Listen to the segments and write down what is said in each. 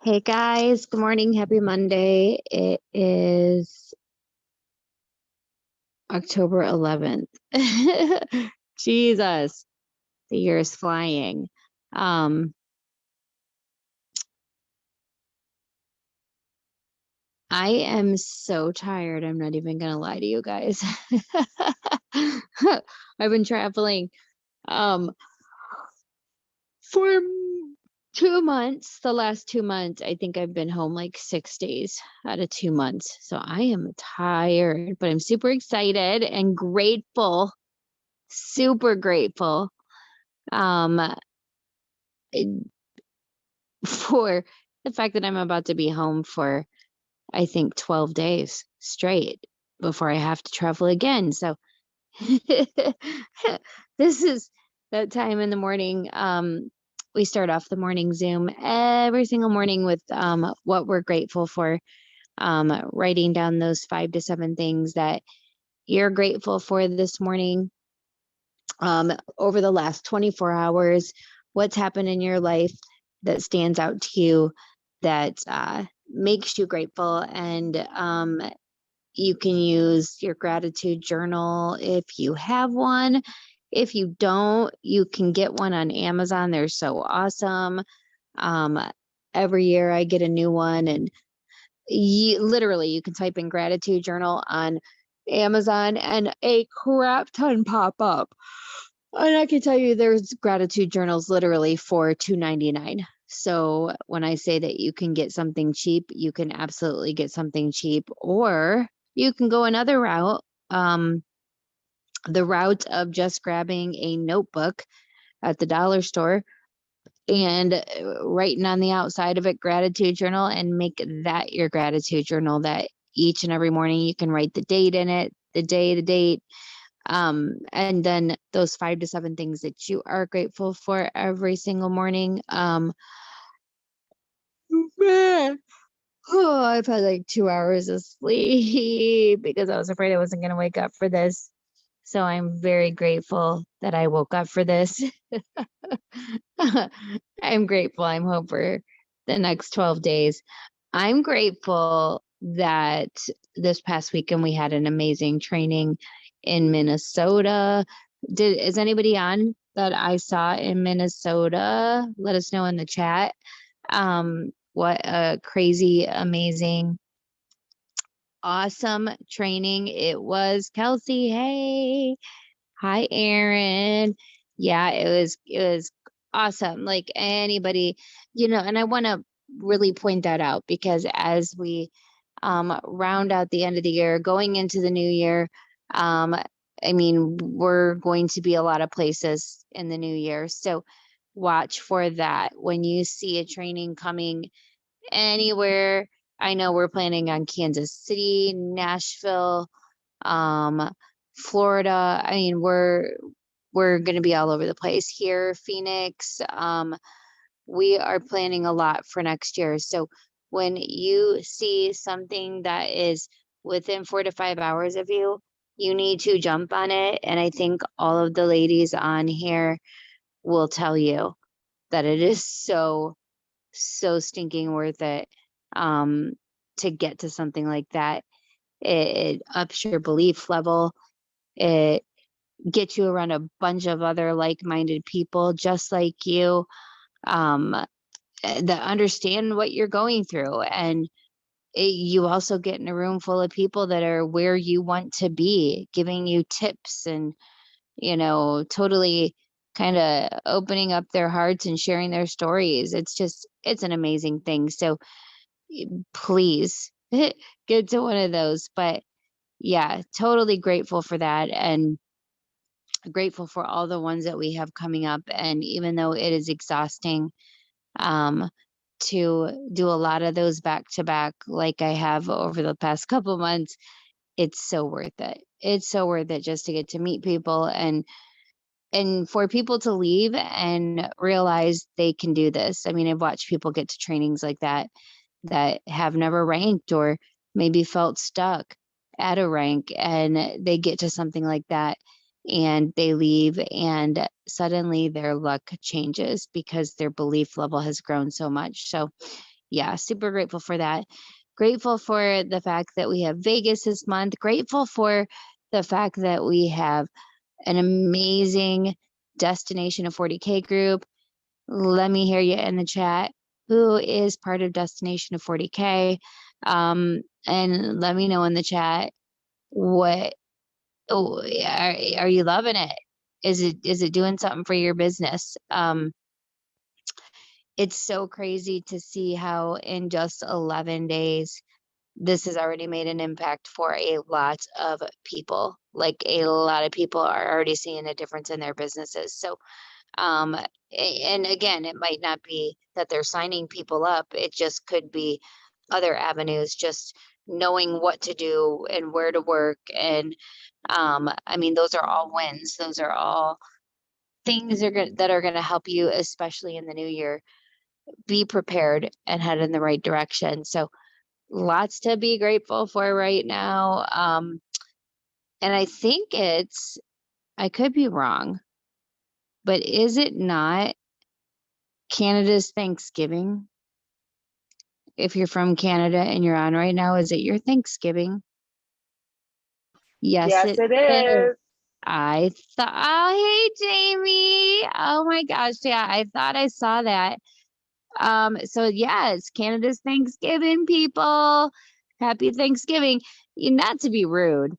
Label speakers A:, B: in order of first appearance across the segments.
A: Hey guys, good morning. Happy Monday. It is October 11th. Jesus, the year is flying. Um, I am so tired. I'm not even gonna lie to you guys. I've been traveling um for 2 months. The last 2 months, I think I've been home like 6 days out of 2 months. So I am tired, but I'm super excited and grateful, super grateful um for the fact that I'm about to be home for I think 12 days straight before I have to travel again. So this is that time in the morning. We start off the morning Zoom every single morning with what we're grateful for. Writing down those 5 to 7 things that you're grateful for this morning. Over the last 24 hours, what's happened in your life that stands out to you, that makes you grateful. And you can use your gratitude journal if you have one. If you don't, you can get one on Amazon. They're so awesome. Um, every year I get a new one, and literally you can type in gratitude journal on Amazon and a crap ton pop up. And I can tell you there's gratitude journals literally for $2.99. So when I say that you can get something cheap, you can absolutely get something cheap, or you can go another route. The route of just grabbing a notebook at the dollar store and writing on the outside of it gratitude journal, and make that your gratitude journal, that each and every morning you can write the date in it, the day, the date, and then those 5 to 7 things that you are grateful for every single morning. Man, oh, I've had like 2 hours of sleep because I was afraid I wasn't going to wake up for this. So I'm very grateful that I woke up for this. I'm grateful I'm home for the next 12 days. I'm grateful that this past weekend we had an amazing training in Minnesota. Is anybody on that I saw in Minnesota? Let us know in the chat. What a crazy, amazing, awesome training it was. Kelsey, hey. Hi, Aaron. Yeah, it was awesome. Like anybody, and I want to really point that out, because as we round out the end of the year, going into the new year, um, I mean, we're going to be a lot of places in the new year. So watch for that. When you see a training coming anywhere, I know we're planning on Kansas City, Nashville, um, Florida. I mean, we're going to be all over the place here. Phoenix. We are planning a lot for next year. So when you see something that is within 4 to 5 hours of you, you need to jump on it. And I think all of the ladies on here will tell you that it is so, so stinking worth it, um, to get to something like that. It ups your belief level. It gets you around a bunch of other like-minded people just like you, um, that understand what you're going through. And you also get in a room full of people that are where you want to be, giving you tips and, totally kind of opening up their hearts and sharing their stories. It's an amazing thing. So please get to one of those. But yeah, totally grateful for that. And grateful for all the ones that we have coming up. And even though it is exhausting, um, to do a lot of those back to back, like I have over the past couple months, it's so worth it. It's so worth it just to get to meet people, and for people to leave and realize they can do this. I mean, I've watched people get to trainings like that have never ranked, or maybe felt stuck at a rank, and they get to something like that and they leave, and suddenly their luck changes because their belief level has grown so much. So Yeah, super grateful for that. Grateful for the fact that we have Vegas this month. Grateful for the fact that we have an amazing Destination of 40K group. Let me hear you in the chat. Who is part of Destination of 40K? And let me know in the chat what are you loving it? Is it doing something for your business? It's so crazy to see how in just 11 days this has already made an impact for a lot of people. Like a lot of people are already seeing a difference in their businesses. So and again, it might not be that they're signing people up. It just could be other avenues, just knowing what to do and where to work. And I mean, those are all wins. Those are all things that are going to help you, especially in the new year. Be prepared and head in the right direction. So lots to be grateful for right now. And I think I could be wrong, but is it not Canada's Thanksgiving? If you're from Canada and you're on right now, is it your Thanksgiving? Yes,
B: Yes,
A: it
B: it
A: is.
B: is.
A: I thought, oh, hey, Jamie. Oh my gosh. Yeah, I thought I saw that. So yeah, it's Canada's Thanksgiving, people. Happy Thanksgiving. Not to be rude,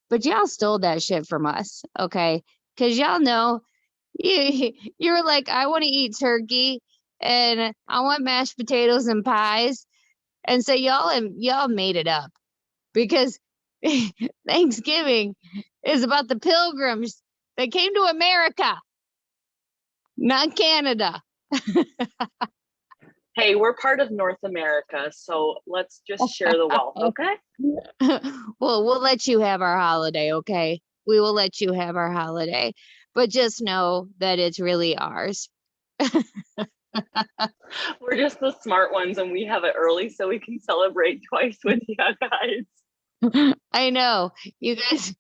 A: but y'all stole that shit from us, okay? Because y'all know you were like, I want to eat turkey and I want mashed potatoes and pies. And so y'all made it up because Thanksgiving is about the pilgrims that came to America, not Canada.
B: Hey, we're part of North America, so let's just share the wealth, okay?
A: Well, we'll let you have our holiday, okay? We will let you have our holiday, but just know that it's really ours.
B: We're just the smart ones and we have it early so we can celebrate twice with you guys.
A: I know you guys.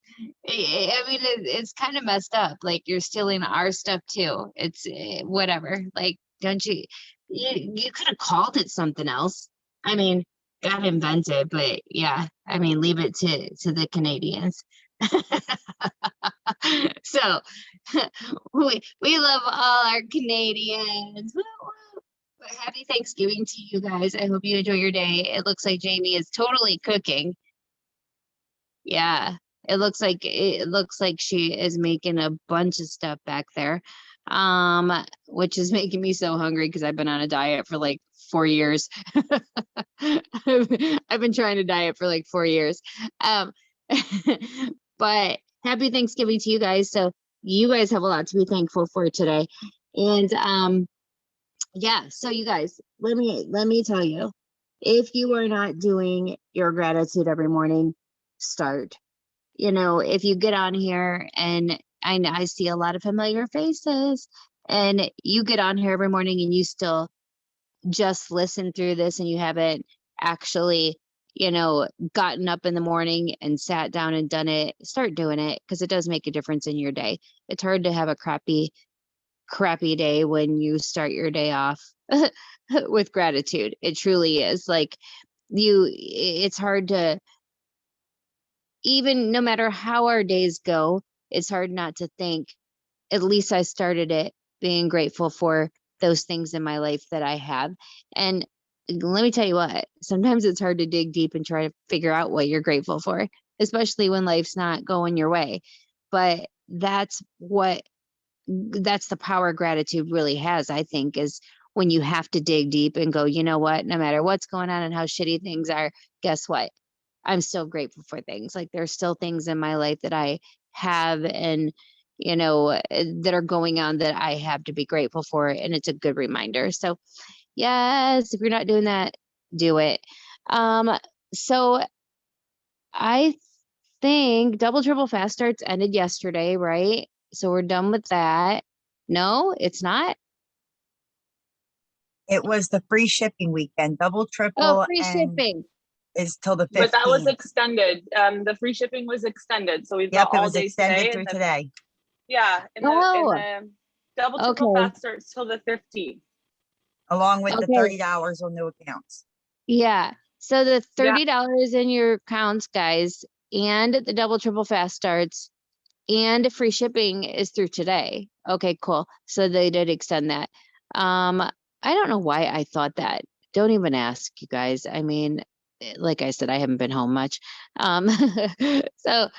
A: I mean, it's kind of messed up. Like you're stealing our stuff too. It's whatever. Like, don't you? You could have called it something else. I mean, got invented, but yeah. I mean, leave it to the Canadians. So we love all our Canadians. Woo, woo. But happy Thanksgiving to you guys. I hope you enjoy your day. It looks like Jamie is totally cooking. Yeah, it looks like she is making a bunch of stuff back there. Which is making me so hungry because I've been on a diet for like 4 years. I've been trying to diet for like 4 years. Um, but happy Thanksgiving to you guys. So you guys have a lot to be thankful for today. And yeah, so you guys, let me tell you, if you are not doing your gratitude every morning, start. If you get on here and I see a lot of familiar faces and you get on here every morning and you still just listen through this and you haven't actually, gotten up in the morning and sat down and done it, start doing it because it does make a difference in your day. It's hard to have a crappy day when you start your day off with gratitude. It truly is. Like it's hard to, even no matter how our days go, it's hard not to think, at least I started it being grateful for those things in my life that I have. And let me tell you what, sometimes it's hard to dig deep and try to figure out what you're grateful for, especially when life's not going your way. But that's the power gratitude really has, I think, is when you have to dig deep and go, you know what, no matter what's going on and how shitty things are, guess what? I'm still grateful for things. Like there's still things in my life that I have and that are going on that I have to be grateful for. And it's a good reminder. So yes, if you're not doing that, do it. So I think double triple fast starts ended yesterday, right? So we're done with that. No, it's not.
C: It was the free shipping weekend, double,
A: Oh,
C: triple,
A: free
C: and
A: shipping.
C: is till the
B: But that was
C: 15th.
B: extended. The free shipping was extended. So we've
C: Yep,
B: got
C: it
B: all
C: was
B: day
C: extended
B: today.
C: through today.
B: Yeah, in
A: Oh,
B: the double triple
A: okay.
B: fast starts till the 15th.
C: along with the
A: Okay.
C: $30 on new accounts.
A: Yeah. So the
B: Yeah.
A: $30 in your accounts, guys, and the double triple fast starts and free shipping is through today. Okay, cool. So they did extend that. I don't know why I thought that. Don't even ask, you guys. I mean, like I said, I haven't been home much. So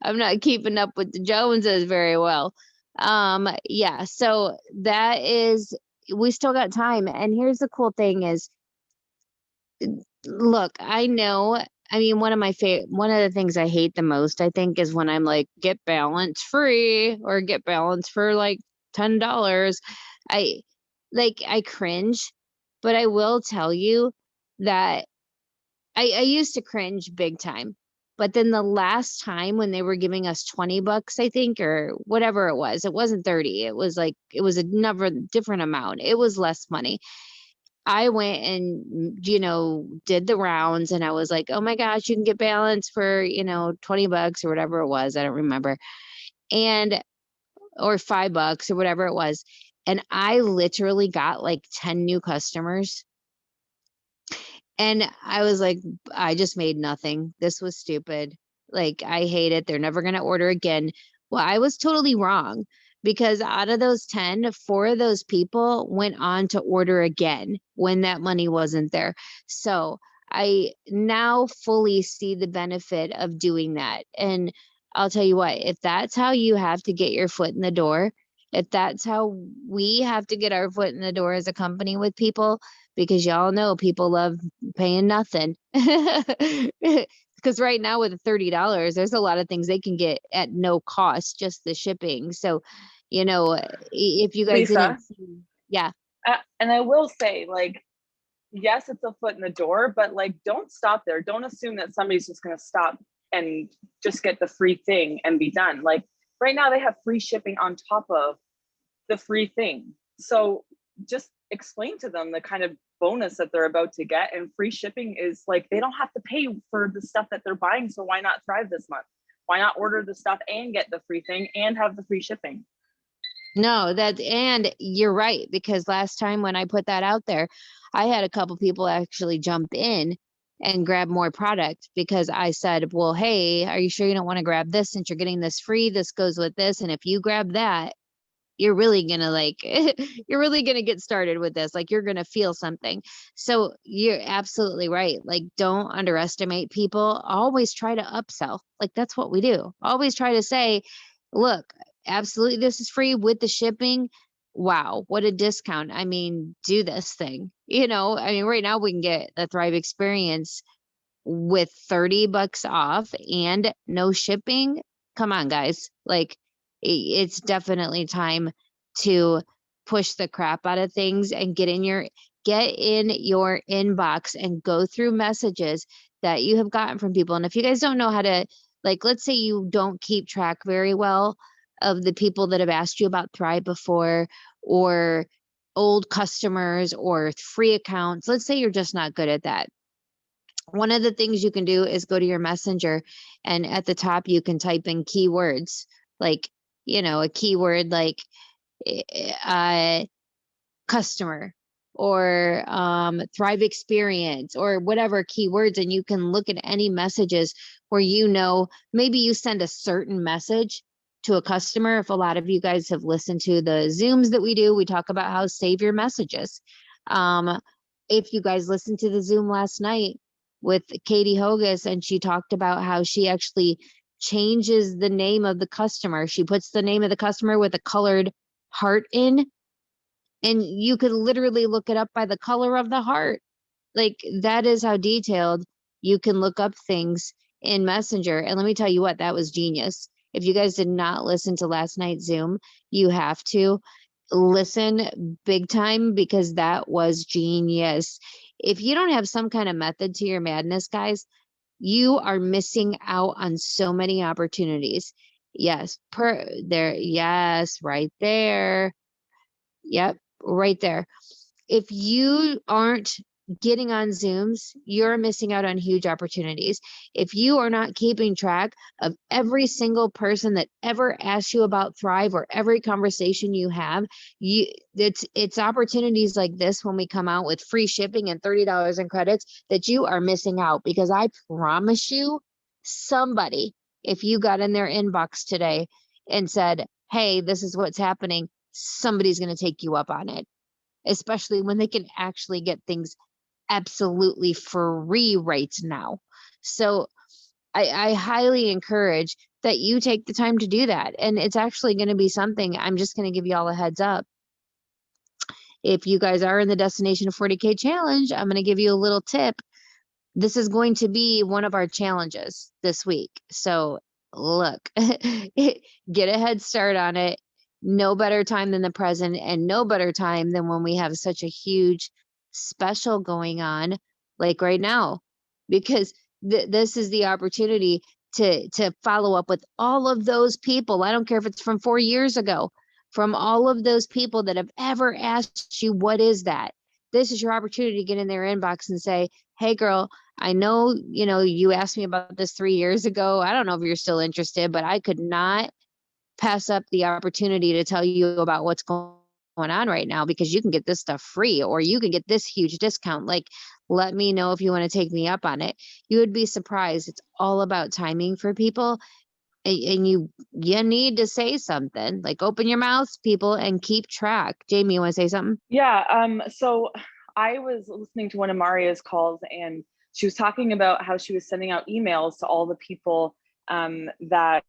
A: I'm not keeping up with the Joneses very well. Yeah, so that is, we still got time. And here's the cool thing is, look, I know, I mean, one of the things I hate the most, I think, is when I'm like, get balance free or get balance for like $10. I cringe, but I will tell you that I used to cringe big time. But then the last time when they were giving us $20, I think, or whatever it wasn't 30. It was like, it was a never different amount. It was less money. I went and, did the rounds and I was like, oh my gosh, you can get balance for, $20 or whatever it was. I don't remember. And, or $5 or whatever it was. And I literally got like 10 new customers. And I was like, I just made nothing. This was stupid. Like, I hate it. They're never going to order again. Well, I was totally wrong because out of those 10, 4 of those people went on to order again when that money wasn't there. So I now fully see the benefit of doing that. And I'll tell you what, if that's how you have to get your foot in the door, if that's how we have to get our foot in the door as a company with people, because y'all know people love paying nothing. Because right now with the $30, there's a lot of things they can get at no cost, just the shipping. So, if you guys
B: Lisa,
A: didn't see, yeah.
B: and I will say, like, yes, it's a foot in the door, but like, don't stop there. Don't assume that somebody's just going to stop and just get the free thing and be done. Like right now they have free shipping on top of the free thing. So just explain to them the kind of bonus that they're about to get. And free shipping is like, they don't have to pay for the stuff that they're buying. So why not thrive this month? Why not order the stuff and get the free thing and have the free shipping?
A: No, and you're right, because last time when I put that out there, I had a couple people actually jump in and grab more product because I said, well, hey, are you sure you don't want to grab this since you're getting this free? This goes with this. And if you grab that, you're really gonna you're really gonna get started with this. Like, you're gonna feel something. So you're absolutely right. Like, don't underestimate people. Always try to upsell. Like, that's what we do. Always try to say, look, absolutely, this is free with the shipping. Wow, what a discount. I mean, do this thing. I mean, right now we can get the Thrive experience with $30 off and no shipping. Come on, guys. Like, it's definitely time to push the crap out of things and get in your inbox and go through messages that you have gotten from people. And if you guys don't know how to, like, let's say you don't keep track very well of the people that have asked you about Thrive before, or old customers or free accounts. Let's say you're just not good at that. One of the things you can do is go to your messenger, and at the top you can type in keywords, like, a keyword like customer or Thrive experience or whatever keywords, and you can look at any messages where maybe you send a certain message to a customer. If a lot of you guys have listened to the Zooms that we do, we talk about how save your messages. If you guys listened to the Zoom last night with Katie Hogus, and she talked about how she actually changes the name of the customer. She puts the name of the customer with a colored heart in, and you could literally look it up by the color of the heart. Like, that is how detailed you can look up things in Messenger. And let me tell you what, that was genius. If you guys did not listen to last night's Zoom, you have to listen big time, because that was genius. If you don't have some kind of method to your madness, guys, you are missing out on so many opportunities. Yes, yes, right there. Yep, right there. If you aren't getting on Zooms, you're missing out on huge opportunities. If you are not keeping track of every single person that ever asks you about Thrive or every conversation you have, it's opportunities like this when we come out with free shipping and $30 in credits that you are missing out, because I promise you, somebody, if you got in their inbox today and said, hey, this is what's happening, somebody's going to take you up on it, especially when they can actually get things absolutely free right now. So I highly encourage that you take the time to do that. And it's actually going to be something, I'm just going to give you all a heads up. If you guys are in the Destination 40K challenge, I'm going to give you a little tip. This is going to be one of our challenges this week. So look, get a head start on it. No better time than the present, and no better time than when we have such a huge special going on like right now, because this is the opportunity to follow up with all of those people. I don't care if it's from 4 years ago, from all of those people that have ever asked you, what is that? This is your opportunity to get in their inbox and say, hey girl, I know, you asked me about this 3 years ago. I don't know if you're still interested, but I could not pass up the opportunity to tell you about what's going on right now, because you can get this stuff free, or you can get this huge discount. Like, let me know if you want to take me up on it. You would be surprised. It's all about timing for people. And you need to say something, like open your mouths, people, and keep track. Jamie, you want to say something?
B: Yeah. So I was listening to one of Maria's calls, and she was talking about how she was sending out emails to all the people that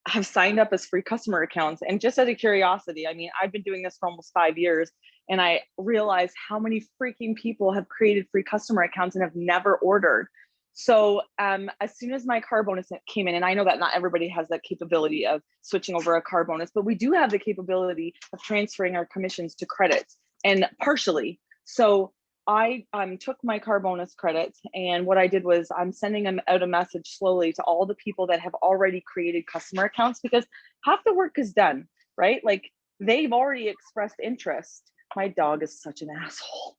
B: have signed up as free customer accounts. And just out of curiosity, I mean, I've been doing this for almost 5 years, and I realized how many freaking people have created free customer accounts and have never ordered. So as soon as my car bonus came in, and I know that not everybody has that capability of switching over a car bonus, but we do have the capability of transferring our commissions to credits, and partially. So I took my car bonus credits, and what I did was I'm sending them out a message slowly to all the people that have already created customer accounts, because half the work is done, right? Like, they've already expressed interest. My dog is such an asshole.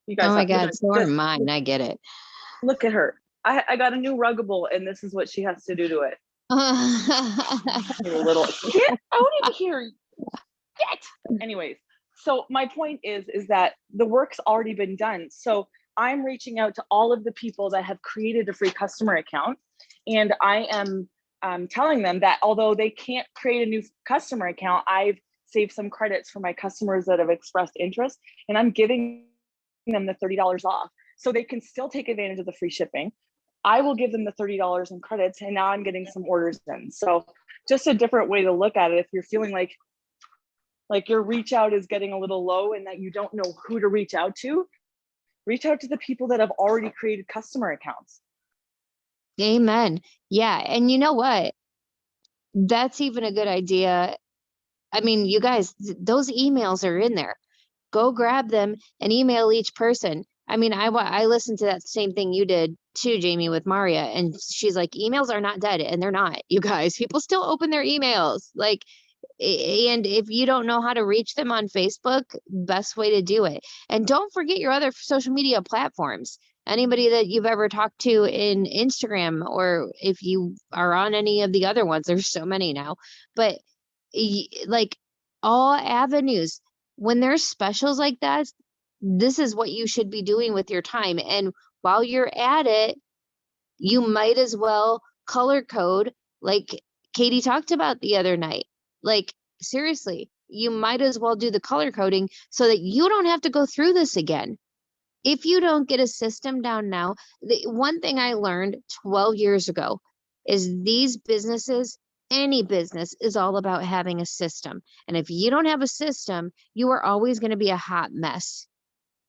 B: You guys,
A: oh my God, so are mine. I get it.
B: Look at her. I got a new Ruggable, and this is what she has to do to it. You little, get out of here. Get. Anyways, so my point is that the work's already been done. So I'm reaching out to all of the people that have created a free customer account, and I am telling them that although they can't create a new customer account, I've saved some credits for my customers that have expressed interest, and I'm giving them the $30 off, so they can still take advantage of the free shipping. I will give them the $30 in credits, and now I'm getting some orders in. So just a different way to look at it. If you're feeling like your reach out is getting a little low and that you don't know who to reach out to the people that have already created customer accounts.
A: Amen. Yeah. And you know what? That's even a good idea. I mean, you guys, those emails are in there. Go grab them and email each person. I mean, I listened to that same thing you did too, Jamie, with Maria, and she's like, emails are not dead, and they're not. You guys, people still open their emails. Like, and if you don't know how to reach them on Facebook, best way to do it. And don't forget your other social media platforms. Anybody that you've ever talked to in Instagram, or if you are on any of the other ones, there's so many now, but like, all avenues, when there's specials like that, this is what you should be doing with your time. And while you're at it, you might as well color code, like Katie talked about the other night. Like, seriously, you might as well do the color coding so that you don't have to go through this again. If you don't get a system down now, the one thing I learned 12 years ago is these businesses, any business, is all about having a system. And if you don't have a system, you are always going to be a hot mess.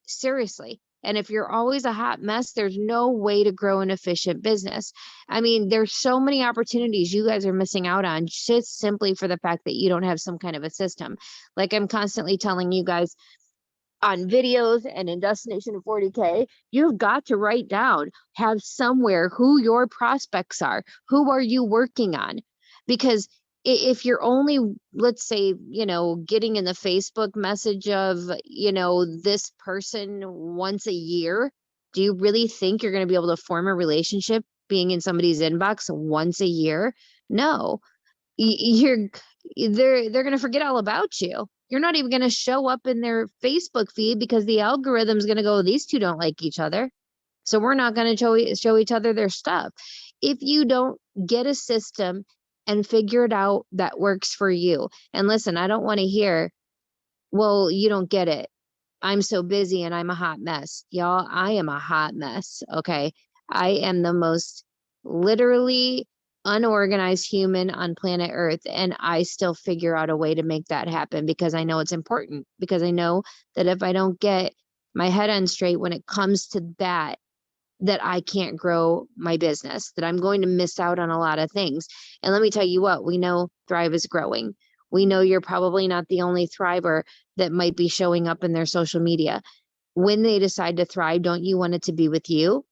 A: Seriously. And if you're always a hot mess, there's no way to grow an efficient business. I mean, there's so many opportunities you guys are missing out on just simply for the fact that you don't have some kind of a system. Like I'm constantly telling you guys on videos and in Destination 40K, you've got to write down, have somewhere who your prospects are. Who are you working on? Because if you're only, let's say, getting in the Facebook message of, this person once a year, do you really think you're going to be able to form a relationship being in somebody's inbox once a year? No. You're they're going to forget all about you. You're not even going to show up in their Facebook feed because the algorithm's going to go, these two don't like each other. So we're not going to show each other their stuff. If you don't get a system and figure it out that works for you. And listen, I don't want to hear, well, you don't get it. I'm so busy and I'm a hot mess. Y'all, I am a hot mess. Okay. I am the most literally unorganized human on planet Earth. And I still figure out a way to make that happen because I know it's important. Because I know that if I don't get my head on straight when it comes to that I can't grow my business, that I'm going to miss out on a lot of things. And let me tell you what, we know Thrive is growing. We know you're probably not the only thriver that might be showing up in their social media. When they decide to thrive, don't you want it to be with you?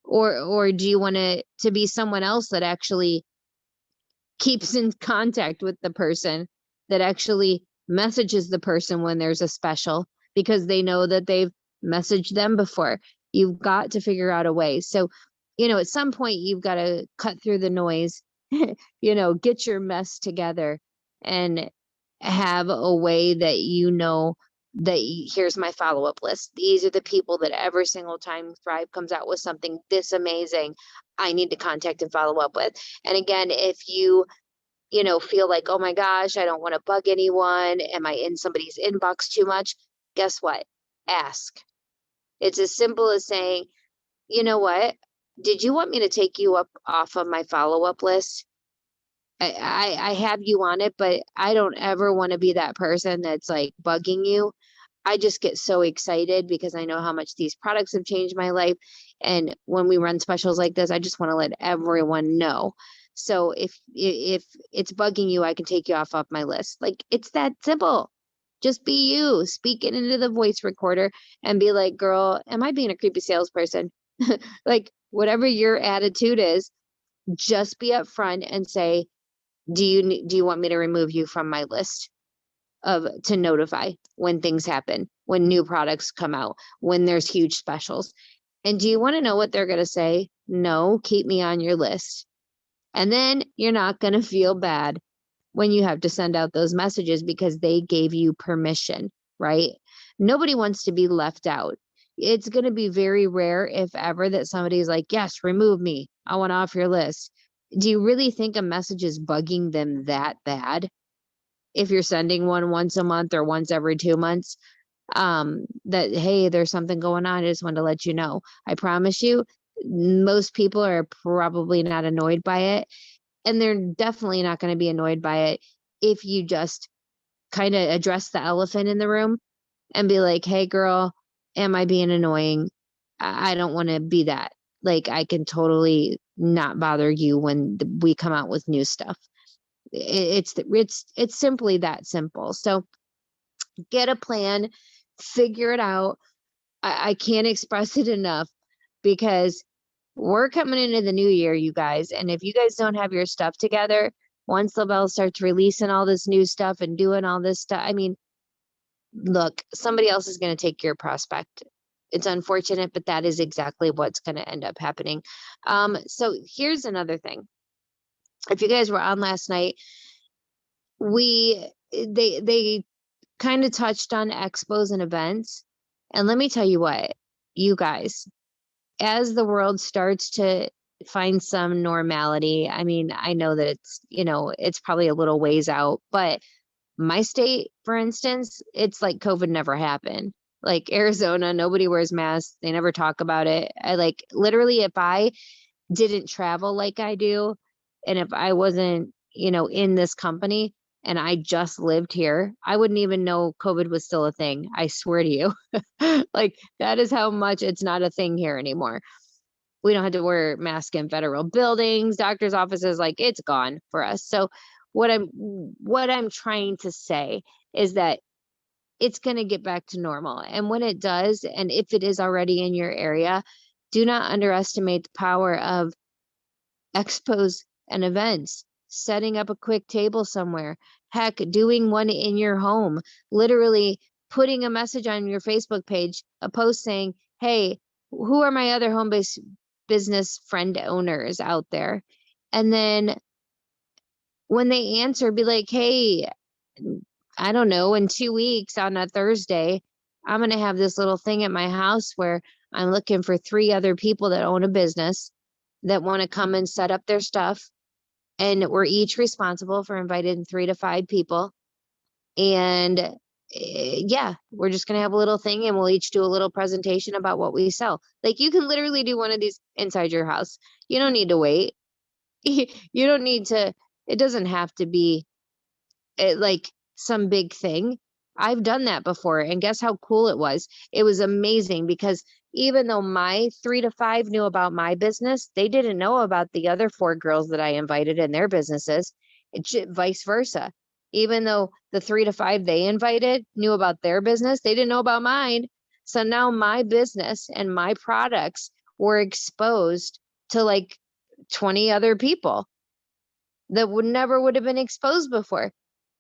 A: Or do you want it to be someone else that actually keeps in contact with the person, that actually messages the person when there's a special because they know that they've messaged them before? You've got to figure out a way. So, at some point you've got to cut through the noise, get your mess together and have a way that here's my follow-up list. These are the people that every single time Thrive comes out with something this amazing, I need to contact and follow up with. And again, if you feel like, oh my gosh, I don't want to bug anyone. Am I in somebody's inbox too much? Guess what? Ask. It's as simple as saying, you know what? Did you want me to take you up off of my follow-up list? I have you on it, but I don't ever want to be that person that's like bugging you. I just get so excited because I know how much these products have changed my life. And when we run specials like this, I just want to let everyone know. So if it's bugging you, I can take you off my list. Like, it's that simple. Just be you. Speak it into the voice recorder and be like, girl, am I being a creepy salesperson? Like, whatever your attitude is, just be upfront and say, do you want me to remove you from my list to notify when things happen, when new products come out, when there's huge specials? And do you want to know what they're going to say? No, keep me on your list. And then you're not going to feel bad when you have to send out those messages because they gave you permission, right? Nobody wants to be left out. It's going to be very rare, if ever, that somebody's like, yes, remove me. I want off your list. Do you really think a message is bugging them that bad? If you're sending one once a month or once every 2 months, that, hey, there's something going on. I just wanted to let you know. I promise you, most people are probably not annoyed by it. And they're definitely not going to be annoyed by it if you just kind of address the elephant in the room and be like, hey, girl, am I being annoying? I don't want to be that. Like, I can totally not bother you when we come out with new stuff. It's simply that simple. So get a plan, figure it out. I can't express it enough because we're coming into the new year, you guys. And if you guys don't have your stuff together, once LaBelle starts releasing all this new stuff and doing all this stuff, I mean, look, somebody else is going to take your prospect. It's unfortunate, but that is exactly what's going to end up happening. So here's another thing. If you guys were on last night, they kind of touched on expos and events. And let me tell you what, you guys, as the world starts to find some normality, I mean, I know that it's probably a little ways out, but my state, for instance, it's like COVID never happened. Like Arizona, nobody wears masks. They never talk about it. I like, literally, if I didn't travel like I do, and if I wasn't, in this company and I just lived here, I wouldn't even know COVID was still a thing. I swear to you. Like, that is how much it's not a thing here anymore. We don't have to wear masks in federal buildings, doctors' offices, like, it's gone for us. So what I'm trying to say is that it's going to get back to normal. And when it does, and if it is already in your area, do not underestimate the power of expos and events. setting up a quick table somewhere, heck, doing one in your home, literally putting a message on your Facebook page, a post saying, hey, who are my other home-based business friend owners out there? And then when they answer, be like, hey, I don't know, in 2 weeks on a Thursday, I'm going to have this little thing at my house where I'm looking for 3 other people that own a business that want to come and set up their stuff. And we're each responsible for inviting 3 to 5 people. And yeah, we're just going to have a little thing and we'll each do a little presentation about what we sell. Like you can literally do one of these inside your house. You don't need to wait. You don't need to, it doesn't have to be like some big thing. I've done that before, and guess how cool it was? It was amazing because even though my 3 to 5 knew about my business, they didn't know about the other 4 girls that I invited in their businesses. Vice versa. Even though the 3 to 5 they invited knew about their business, they didn't know about mine. So now my business and my products were exposed to like 20 other people that would have been exposed before.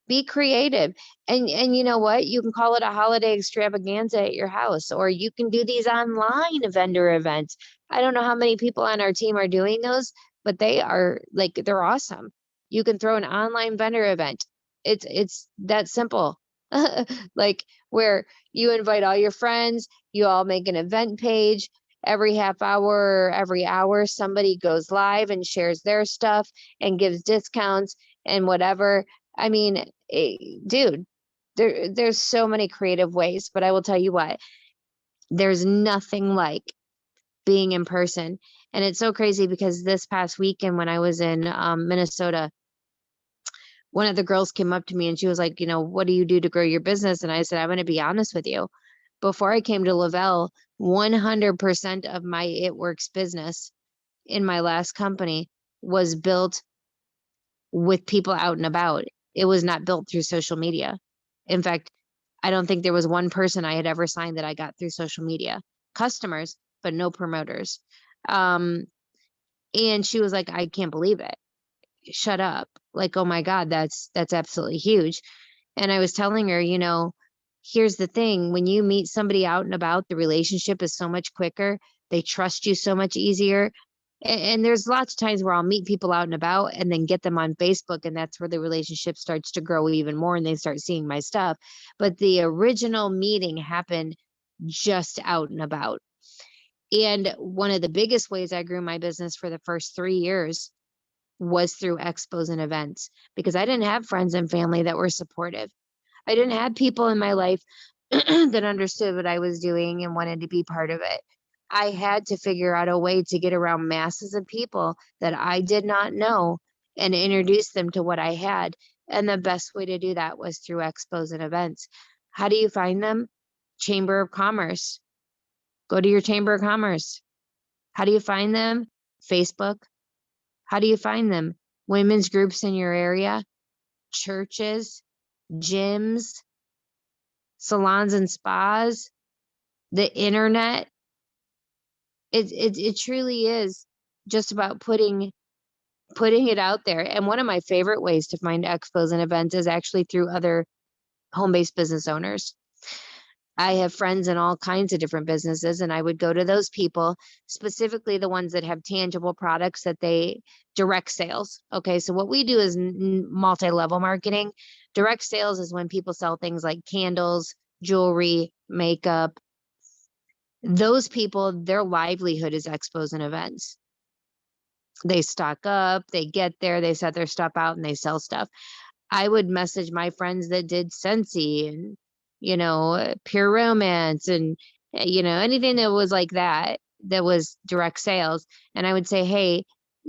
A: Be creative. And you know what? You can call it a holiday extravaganza at your house, or you can do these online vendor events. I don't know how many people on our team are doing those, but they are like, they're awesome. You can throw an online vendor event. It's that simple. Like where you invite all your friends, you all make an event page. Every half hour or every hour, somebody goes live and shares their stuff and gives discounts and whatever. I mean, dude, there's so many creative ways, but I will tell you what, there's nothing like being in person. And it's so crazy because this past weekend when I was in Minnesota, one of the girls came up to me and she was like, what do you do to grow your business? And I said, I'm going to be honest with you. Before I came to Lavelle, 100% of my It Works business in my last company was built with people out and about. It was not built through social media. In fact, I don't think there was one person I had ever signed that I got through social media. Customers, but no promoters. And she was like, I can't believe it. Shut up. Like, oh my God, that's absolutely huge. And I was telling her, here's the thing. When you meet somebody out and about, the relationship is so much quicker. They trust you so much easier. And there's lots of times where I'll meet people out and about and then get them on Facebook, and that's where the relationship starts to grow even more and they start seeing my stuff. But the original meeting happened just out and about. And one of the biggest ways I grew my business for the first 3 years was through expos and events, because I didn't have friends and family that were supportive. I didn't have people in my life that understood what I was doing and wanted to be part of it. I had to figure out a way to get around masses of people that I did not know and introduce them to what I had. And the best way to do that was through expos and events. How do you find them? Chamber of Commerce. Go to your Chamber of Commerce. How do you find them? Facebook. How do you find them? Women's groups in your area, churches, gyms, salons and spas, the internet. It truly is just about putting it out there. And one of my favorite ways to find expos and events is actually through other home-based business owners. I have friends in all kinds of different businesses, and I would go to those people, specifically the ones that have tangible products that they direct sales. Okay, so what we do is multi-level marketing. Direct sales is when people sell things like candles, jewelry, makeup. Those people, their livelihood is expos and events. They stock up, they get there, they set their stuff out, and they sell stuff. I would message my friends that did Scentsy and, Pure Romance and, anything that was like that was direct sales. And I would say, hey,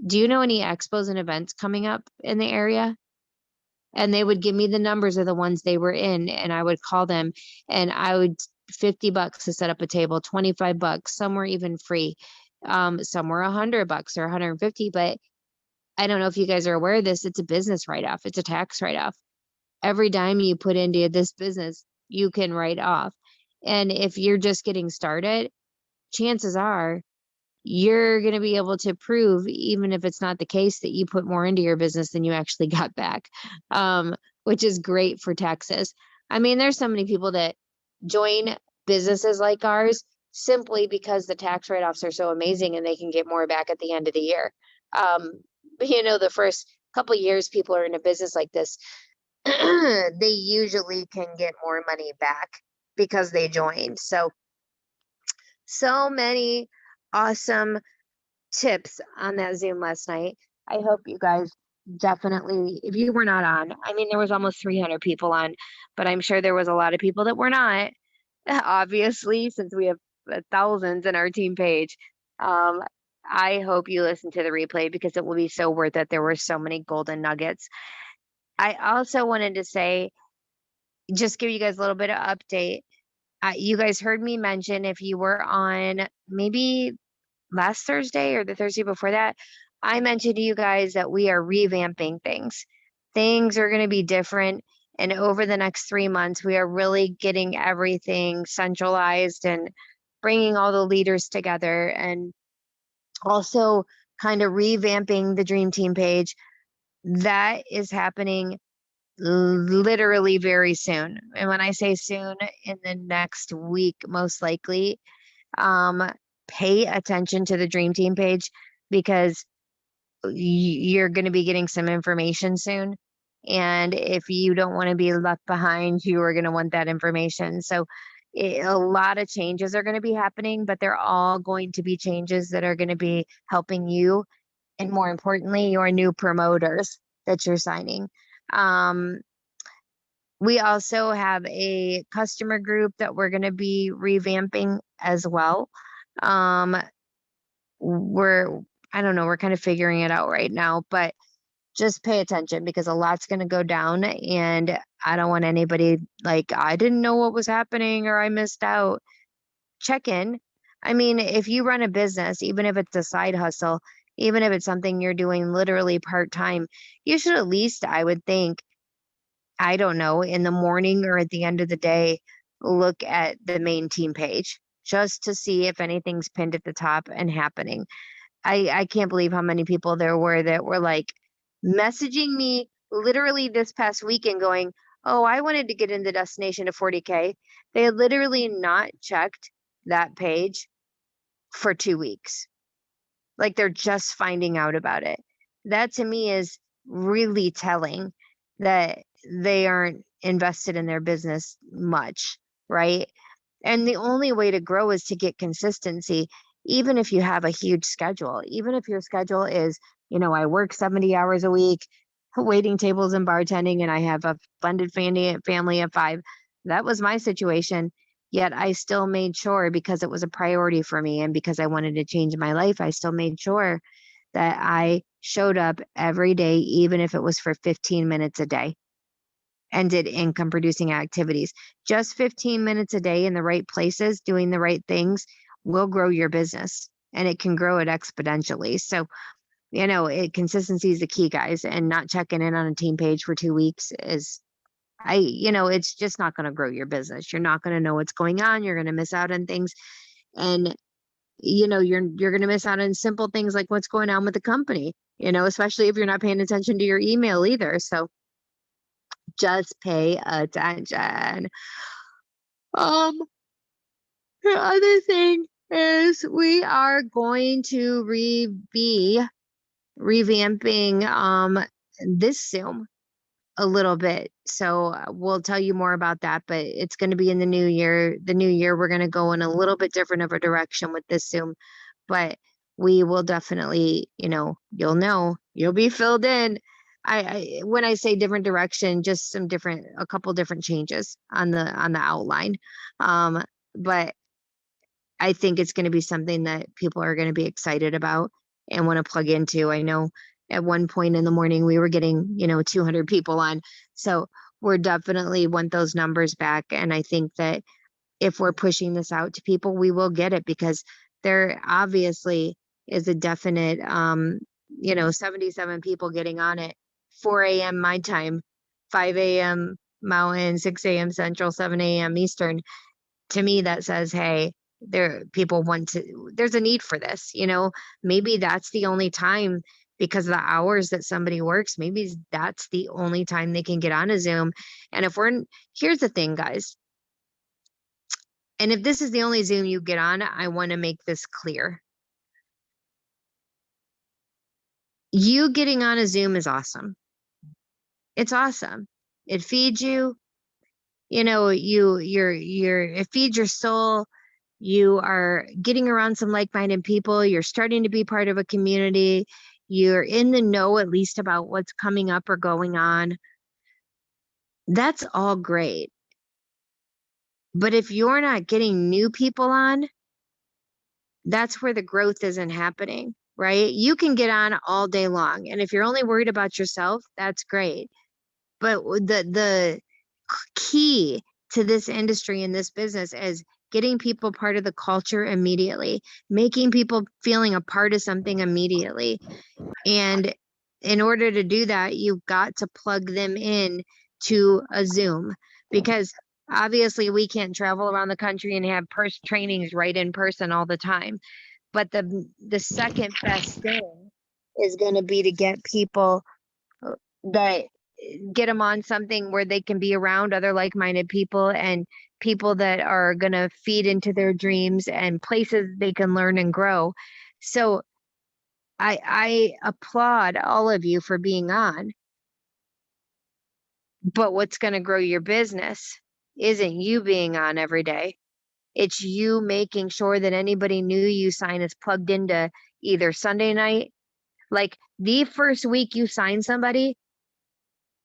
A: do you know any expos and events coming up in the area? And they would give me the numbers of the ones they were in, and I would call them, and I would $50 to set up a table, $25, some were even free. Some were $100 or 150, but I don't know if you guys are aware of this. It's a business write-off. It's a tax write-off. Every dime you put into this business, you can write off. And if you're just getting started, chances are you're going to be able to prove, even if it's not the case, that you put more into your business than you actually got back, which is great for taxes. I mean, there's so many people that join businesses like ours simply because the tax write-offs are so amazing and they can get more back at the end of the year. The first couple years people are in a business like this, they usually can get more money back because they joined. So many awesome tips on that Zoom last night. I hope you guys definitely, if you were not on, I mean, there was almost 300 people on, but I'm sure there was a lot of people that were not, obviously, since we have thousands in our team page. Um, I hope you listen to the replay because it will be so worth it. There were so many golden nuggets. I also wanted to say, just give you guys a little bit of update. You guys heard me mention, if you were on maybe last Thursday or the Thursday before that, I mentioned to you guys that we are revamping things. Things are going to be different. And over the next 3 months, we are really getting everything centralized and bringing all the leaders together, and also kind of revamping the Dream Team page. That is happening literally very soon. And when I say soon, in the next week, most likely. um Pay attention to the Dream Team page, because you're going to be getting some information soon, and if you don't want to be left behind, you are going to want that information. So a lot of changes are going to be happening, but they're all going to be changes that are going to be helping you, and more importantly, your new promoters that you're signing. um we also have a customer group that we're going to be revamping as well. Um, we're, I don't know, we're kind of figuring it out right now, but just pay attention because a lot's going to go down, and I don't want anybody like, I didn't know what was happening or I missed out. Check in. I mean, if you run a business, even if it's a side hustle, even if it's something you're doing literally part time, you should at least, I would think, I don't know, in the morning or at the end of the day, look at the main team page just to see if anything's pinned at the top and happening. I can't believe how many people there were that were like messaging me literally this past weekend going, "Oh, I wanted to get in the destination to 40K." They had literally not checked that page for 2 weeks. Like, they're just finding out about it. That to me is really telling that they aren't invested in their business much, right? And the only way to grow is to get consistency, even if you have a huge schedule. Even if your schedule is, I work 70 hours a week, waiting tables and bartending, and I have a funded family of 5. That was my situation. Yet I still made sure, because it was a priority for me and because I wanted to change my life, I still made sure that I showed up every day, even if it was for 15 minutes a day, and did income producing activities. Just 15 minutes a day in the right places, doing the right things, will grow your business, and it can grow it exponentially. So, consistency is the key, guys, and not checking in on a team page for 2 weeks is, it's just not going to grow your business. You're not going to know what's going on. You're going to miss out on things. And, you're going to miss out on simple things like what's going on with the company, especially if you're not paying attention to your email either. So just pay attention. Um, the other thing is we are going to be revamping this Zoom a little bit. So we'll tell you more about that, but it's going to be in the new year. The new year, we're going to go in a little bit different of a direction with this Zoom, but we will definitely, you'll be filled in. When I say different direction, just a couple different changes on the outline. But I think it's going to be something that people are going to be excited about and want to plug into. I know at one point in the morning we were getting, 200 people on. So we're definitely want those numbers back. And I think that if we're pushing this out to people, we will get it, because there obviously is a definite, 77 people getting on it, 4 a.m. my time, 5 a.m. Mountain, 6 a.m. Central, 7 a.m. Eastern. To me, that says, hey, people want to, there's a need for this, maybe that's the only time because of the hours that somebody works, maybe that's the only time they can get on a Zoom. And here's the thing, guys. And if this is the only Zoom you get on, I want to make this clear. You getting on a Zoom is awesome. It's awesome. It feeds you, it feeds your soul. You are getting around some like-minded people. You're starting to be part of a community. You're in the know at least about what's coming up or going on. That's all great. But if you're not getting new people on, that's where the growth isn't happening, right? You can get on all day long. And if you're only worried about yourself, that's great. But the key to this industry and this business is getting people part of the culture immediately, making people feeling a part of something immediately. And in order to do that, you've got to plug them in to a Zoom, because obviously we can't travel around the country and have trainings right in person all the time. But the second best thing is going to be to get people that get them on something where they can be around other like-minded people and people that are going to feed into their dreams and places they can learn and grow. So I applaud all of you for being on, but what's going to grow your business isn't you being on every day. It's you making sure that anybody new you sign is plugged into either Sunday night, like the first week you sign somebody,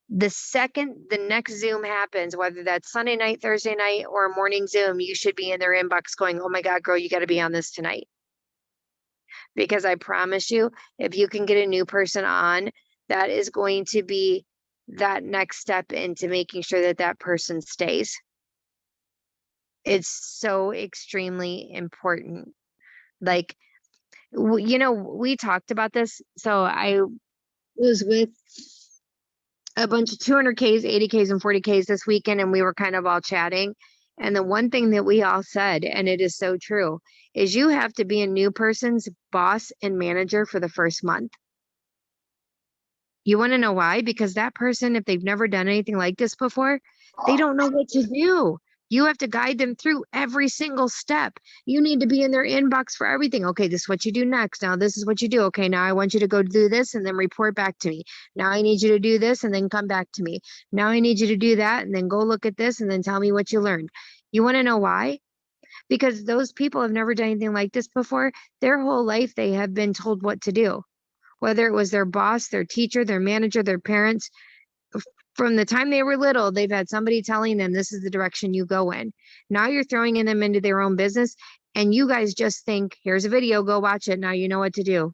A: the second the next Zoom happens, whether that's Sunday night, Thursday night, or a morning Zoom, you should be in their inbox going, oh my God, girl, you got to be on this tonight. Because I promise you, if you can get a new person on, that is going to be that next step into making sure that that person stays. It's so extremely important. Like, we talked about this. So I was with a bunch of 200Ks, 80Ks, and 40Ks this weekend, and we were kind of all chatting. And the one thing that we all said, and it is so true, is you have to be a new person's boss and manager for the first month. You want to know why? Because that person, if they've never done anything like this before, they don't know what to do. You have to guide them through every single step. You need to be in their inbox for everything. Okay, this is what you do next. Now this is what you do. Okay, now I want you to go do this and then report back to me. Now I need you to do this and then come back to me. Now I need you to do that and then go look at this and then tell me what you learned. You want to know why? Because those people have never done anything like this before. Their whole life they have been told what to do, whether it was their boss, their teacher, their manager, their parents. From the time they were little, they've had somebody telling them this is the direction you go in. Now you're throwing them into their own business, and you guys just think, here's a video, go watch it. Now you know what to do.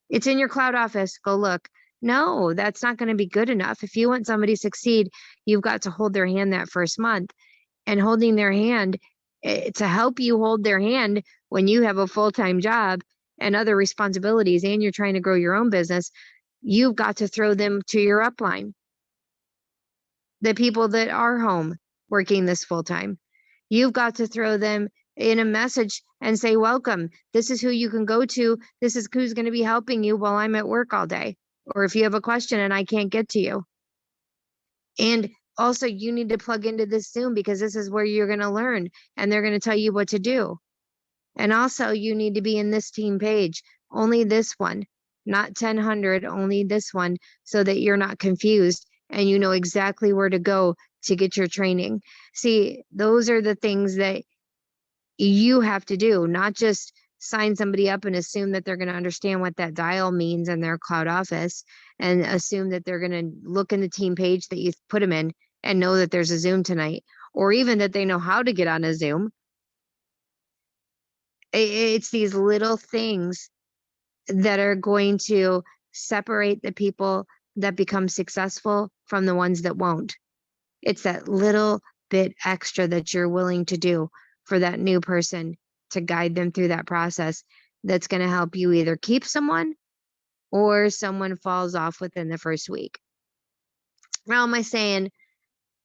A: It's in your cloud office, go look. No, that's not going to be good enough. If you want somebody to succeed, you've got to hold their hand that first month. And holding their hand, to help you hold their hand when you have a full-time job and other responsibilities and you're trying to grow your own business, you've got to throw them to your upline. The people that are home working this full time, you've got to throw them in a message and say, welcome. This is who you can go to. This is who's going to be helping you while I'm at work all day. Or if you have a question and I can't get to you. And also you need to plug into this Zoom because this is where you're going to learn and they're going to tell you what to do. And also you need to be in this team page, only this one, not 1000, only this one, so that you're not confused and you know exactly where to go to get your training. See, those are the things that you have to do, not just sign somebody up and assume that they're going to understand what that dial means in their cloud office and assume that they're going to look in the team page that you put them in and know that there's a Zoom tonight, or even that they know how to get on a Zoom. It's these little things that are going to separate the people that become successful from the ones that won't. It's that little bit extra that you're willing to do for that new person to guide them through that process that's going to help you either keep someone or someone falls off within the first week. Now, am I saying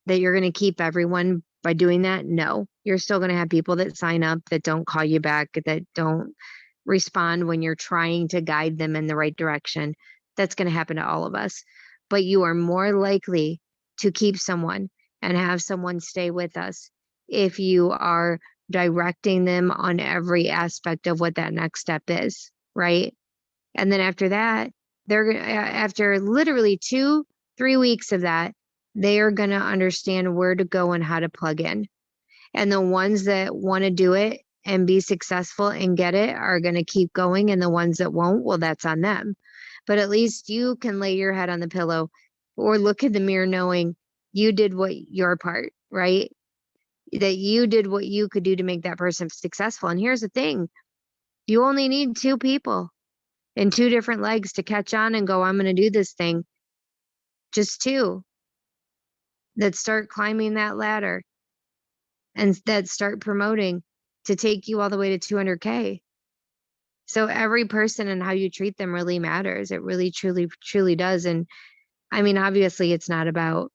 A: that you're going to keep everyone by doing that? No, you're still going to have people that sign up that don't call you back, that don't respond when you're trying to guide them in the right direction. That's going to happen to all of us. But you are more likely to keep someone and have someone stay with us if you are directing them on every aspect of what that next step is, right? And then after that, after literally 2-3 weeks of that, they are going to understand where to go and how to plug in. And the ones that want to do it and be successful and get it are going to keep going. And the ones that won't, well, that's on them. But at least you can lay your head on the pillow or look in the mirror knowing you did your part, right? That you did what you could do to make that person successful. And here's the thing, you only need 2 people and 2 different legs to catch on and go, I'm going to do this thing. Just 2 that start climbing that ladder and that start promoting to take you all the way to 200K. So every person and how you treat them really matters. It really, truly, truly does. And I mean, obviously it's not about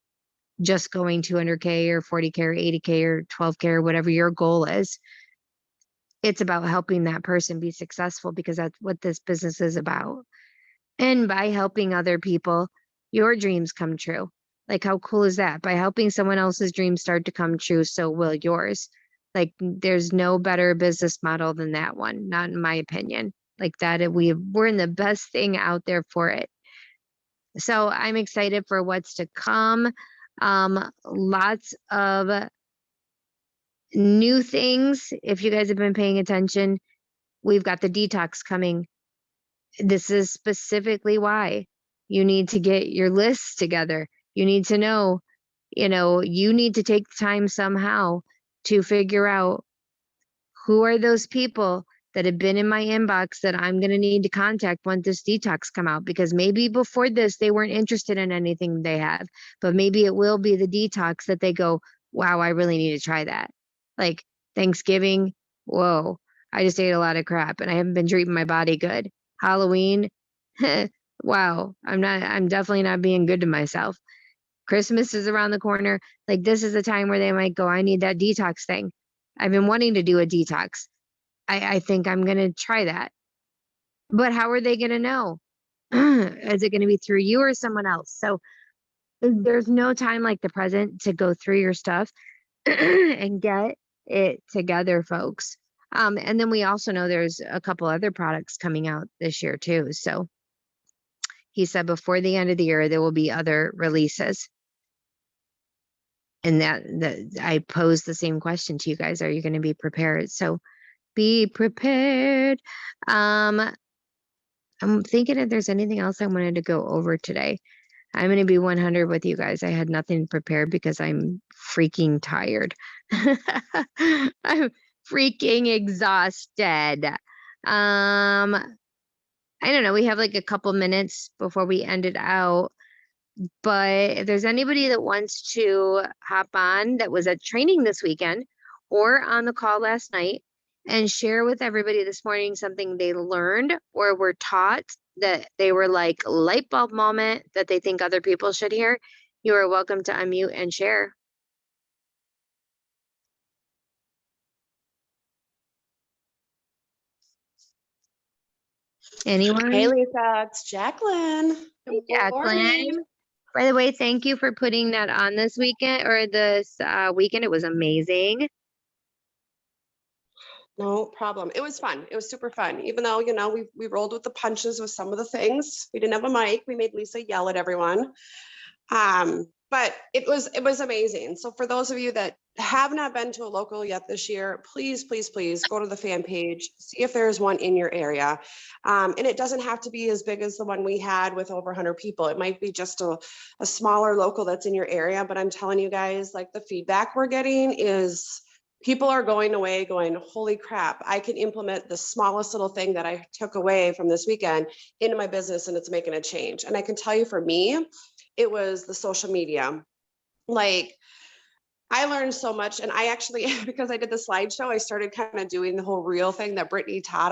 A: just going 200K or 40K or 80K or 12K or whatever your goal is. It's about helping that person be successful because that's what this business is about. And by helping other people, your dreams come true. Like, how cool is that? By helping someone else's dreams start to come true, so will yours. Like, there's no better business model than that one, not in my opinion. Like that, we're in the best thing out there for it. So I'm excited for what's to come. Lots of new things. If you guys have been paying attention, we've got the detox coming. This is specifically why you need to get your lists together. You need to know, you need to take the time somehow to figure out who are those people that have been in my inbox that I'm going to need to contact once this detox come out, because maybe before this, they weren't interested in anything they have, but maybe it will be the detox that they go, wow, I really need to try that. Like Thanksgiving. Whoa, I just ate a lot of crap and I haven't been treating my body good. Halloween. Wow, I'm definitely not being good to myself. Christmas is around the corner. Like, this is a time where they might go, I need that detox thing. I've been wanting to do a detox. I think I'm going to try that. But how are they going to know? Is it going to be through you or someone else? So there's no time like the present to go through your stuff and get it together, folks. And then we also know there's a couple other products coming out this year too. So he said before the end of the year, there will be other releases. And that I posed the same question to you guys. Are you going to be prepared? So be prepared. I'm thinking if there's anything else I wanted to go over today. I'm going to be 100 with you guys. I had nothing prepared because I'm freaking tired. I'm freaking exhausted. I don't know. We have like a couple minutes before we end it out. But if there's anybody that wants to hop on that was at training this weekend or on the call last night and share with everybody this morning something they learned or were taught that they were like light bulb moment that they think other people should hear, you are welcome to unmute and share. Anyone?
D: Hey, Lisa, it's Jacqueline.
A: Hey,
D: Good
A: Jacqueline.
D: morning.
A: By the way, thank you for putting that on this weekend or this weekend. It was amazing.
D: No problem. It was fun. It was super fun. Even though, we rolled with the punches with some of the things. We didn't have a mic. We made Lisa yell at everyone. But it was amazing. So for those of you that have not been to a local yet this year, please, please, please go to the fan page, see if there's one in your area. And it doesn't have to be as big as the one we had with over 100 people. It might be just a smaller local that's in your area. But I'm telling you guys, like, the feedback we're getting is people are going away going, holy crap, I can implement the smallest little thing that I took away from this weekend into my business and it's making a change. And I can tell you, for me, it was the social media. Like, I learned so much. And I actually, because I did the slideshow, I started kind of doing the whole reel thing that Brittany taught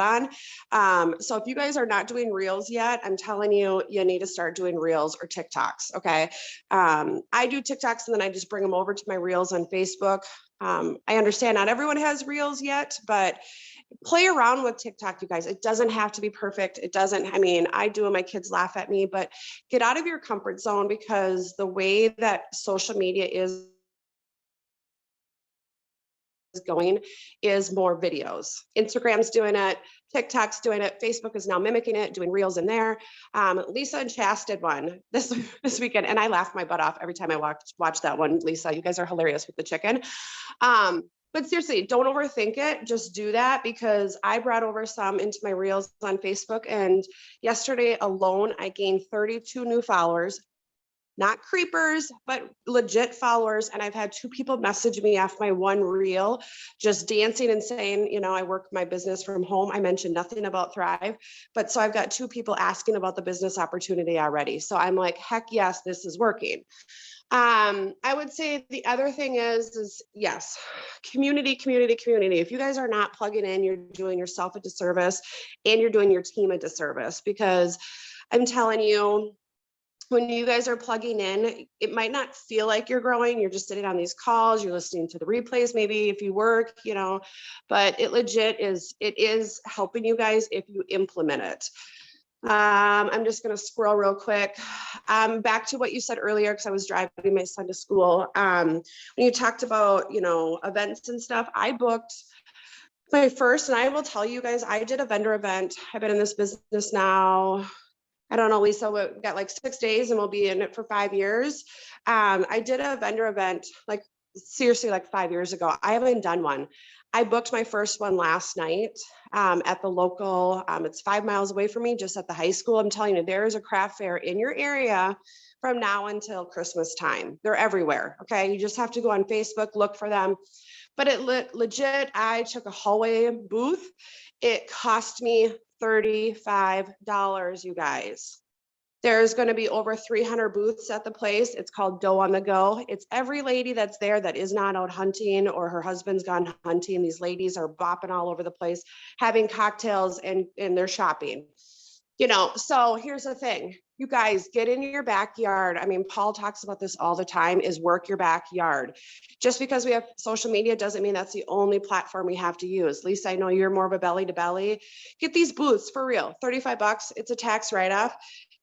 D: on. So if you guys are not doing reels yet, I'm telling you, you need to start doing reels or TikToks. Okay. I do TikToks and then I just bring them over to my reels on Facebook. I understand not everyone has reels yet, but play around with TikTok, you guys. It doesn't have to be perfect. It doesn't, I mean, I do and my kids laugh at me, but get out of your comfort zone, because the way that social media is going is more videos. Instagram's doing it, TikTok's doing it, Facebook is now mimicking it, doing reels in there. Lisa and Chas did one this weekend, and I laughed my butt off every time I watch that one. Lisa, you guys are hilarious with the chicken. But seriously, don't overthink it. Just do that, because I brought over some into my reels on Facebook, and yesterday alone, I gained 32 new followers. Not creepers, but legit followers. And I've had 2 people message me after my one reel, just dancing and saying, you know, I work my business from home. I mentioned nothing about Thrive, but so I've got 2 people asking about the business opportunity already. So I'm like, heck yes, this is working. I would say the other thing is yes, community. If you guys are not plugging in, you're doing yourself a disservice and you're doing your team a disservice, because I'm telling you, when you guys are plugging in, it might not feel like you're growing. You're just sitting on these calls, you're listening to the replays, maybe if you work, you know, but it legit is, it is helping you guys if you implement it. I'm just going to scroll real quick. Back to what you said earlier, because I was driving my son to school. When you talked about, you know, events and stuff, I booked my first, and I will tell you guys, I did a vendor event. I've been in this business now, I don't know, Lisa, we got like 6 days and we'll be in it for 5 years. I did a vendor event, like seriously, like 5 years ago. I haven't done one. I booked my first one last night at the local, it's 5 miles away from me, just at the high school. I'm telling you, there is a craft fair in your area from now until Christmas time. They're everywhere, okay? You just have to go on Facebook, look for them. But it legit, I took a hallway booth. It cost me $35, you guys. There's going to be over 300 booths at the place. It's called Dough on the Go. It's every lady that's there that is not out hunting or her husband's gone hunting. These ladies are bopping all over the place, having cocktails and they're shopping. You know, so here's the thing. You guys get in your backyard. I mean, Paul talks about this all the time, is work your backyard. Just because we have social media doesn't mean that's the only platform we have to use. Lisa, I know you're more of a belly to belly. Get these booths for real, 35 bucks. It's a tax write-off.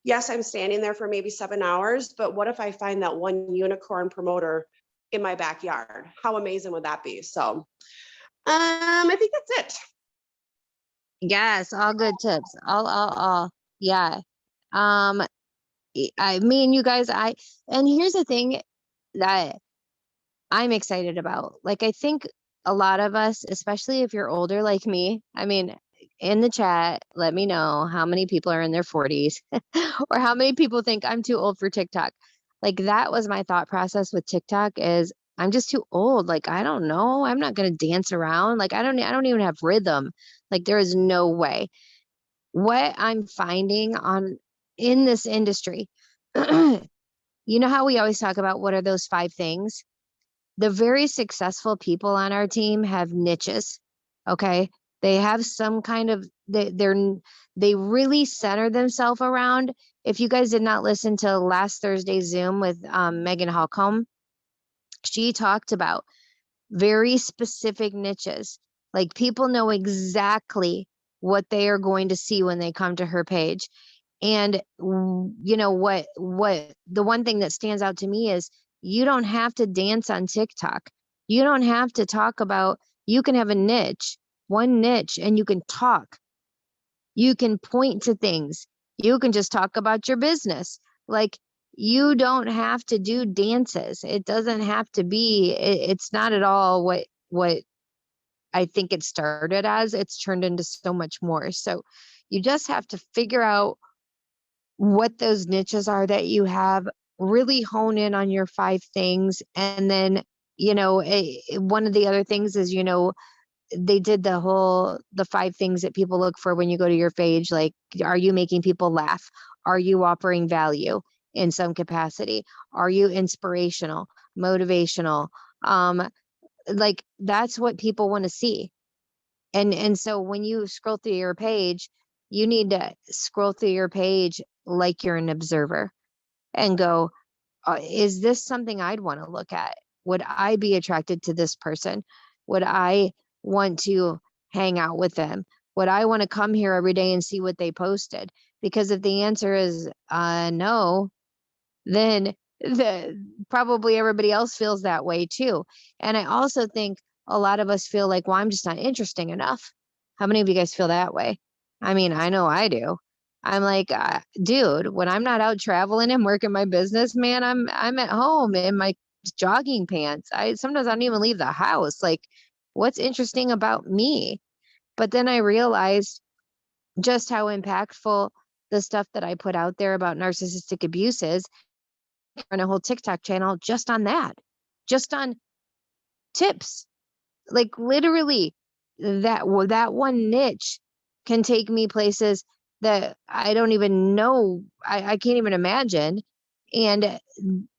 D: Yes, I'm standing there for maybe 7 hours, but what if I find that one unicorn promoter in my backyard? How amazing would that be? So I think that's it.
A: Yes, all good tips. All. Yeah. Um, I mean, you guys, and here's the thing that I'm excited about. Like, I think a lot of us, especially if you're older like me, I mean, in the chat, let me know how many people are in their 40s or how many people think I'm too old for TikTok. Like, that was my thought process with TikTok, is I'm just too old. Like, I don't know. I'm not going to dance around. Like, I don't even have rhythm. Like, there is no way. What I'm finding in this industry, you know how we always talk about what are those 5 things? The very successful people on our team have niches. Okay. They have some kind of, they really center themselves around. If you guys did not listen to last Thursday's Zoom with Megan Holcomb, she talked about very specific niches. Like, people know exactly what they are going to see when they come to her page. And you know what the one thing that stands out to me is, you don't have to dance on TikTok. You don't have to talk about, you can have a niche, one niche, and you can talk. You can point to things. You can just talk about your business. Like, you don't have to do dances. It doesn't have to be, it's not at all what I think it started as. It's turned into so much more. So you just have to figure out what those niches are that you have, really hone in on your 5 things. And then, you know, one of the other things is, you know, they did the 5 things that people look for when you go to your page. Like, are you making people laugh? Are you offering value in some capacity? Are you inspirational, motivational? Like that's what people want to see. And so when you scroll through your page, you need to scroll through your page like you're an observer and go, is this something I'd want to look at? Would I be attracted to this person? Would I want to hang out with them? Would I want to come here every day and see what they posted? Because if the answer is no, then probably everybody else feels that way too. And I also think a lot of us feel like, well, I'm just not interesting enough. How many of you guys feel that way? I mean, I know I do. I'm like, dude, when I'm not out traveling and working my business, man, I'm at home in my jogging pants. I sometimes I don't even leave the house. Like, what's interesting about me? But then I realized just how impactful the stuff that I put out there about narcissistic abuse is. Run a whole TikTok channel just on that, just on tips. Like literally, that one niche can take me places that I don't even know. I can't even imagine. And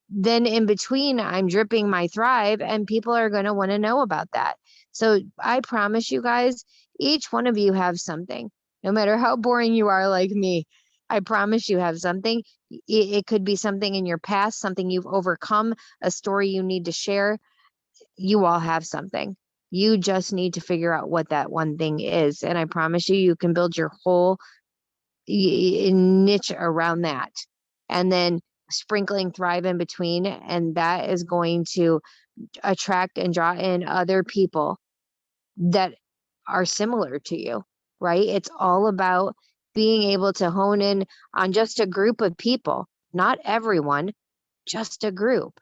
A: then in between, I'm dripping my Thrive, and people are going to want to know about that. So I promise you guys, each one of you have something, no matter how boring you are like me. I promise you have something. It could be something in your past, something you've overcome, a story you need to share. You all have something. You just need to figure out what that one thing is. And I promise you, you can build your whole niche around that. And then sprinkling Thrive in between. And that is going to attract and draw in other people that are similar to you, right? It's all about being able to hone in on just a group of people, not everyone, just a group.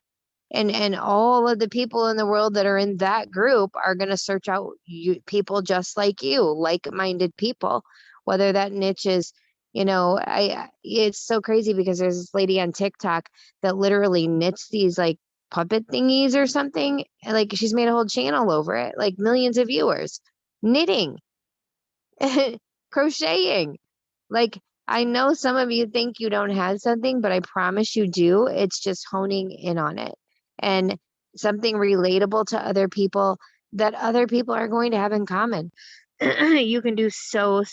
A: And all of the people in the world that are in that group are going to search out people just like you, like-minded people, whether that niche is, it's so crazy because there's this lady on TikTok that literally knits these like puppet thingies or something. And like she's made a whole channel over it, like millions of viewers, knitting, crocheting. Like, I know some of you think you don't have something, but I promise you do. It's just honing in on it and something relatable to other people that other people are going to have in common. You can do so